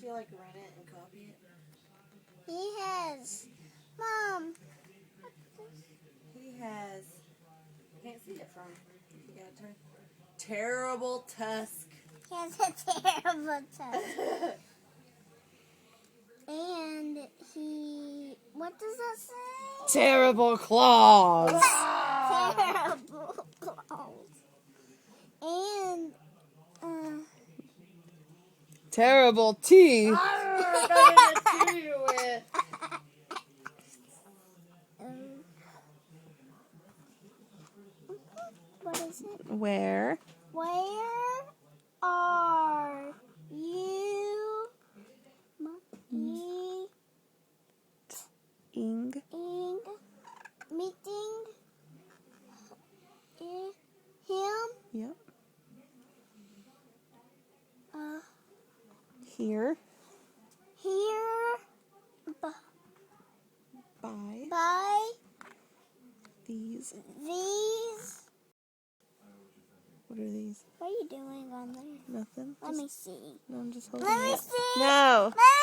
she like run it and copy it? He has, Mom. He has. I can't see it from. You gotta turn. Terrible tusk. He has a terrible tusk. And he, what does that say? Terrible claws. Terrible claws. And, Terrible teeth. what is it? Where are you? Meeting him? Yep. Here by these. What are these? What are you doing on there? Nothing. Let me see. No, I'm just holding Let me it. see. No.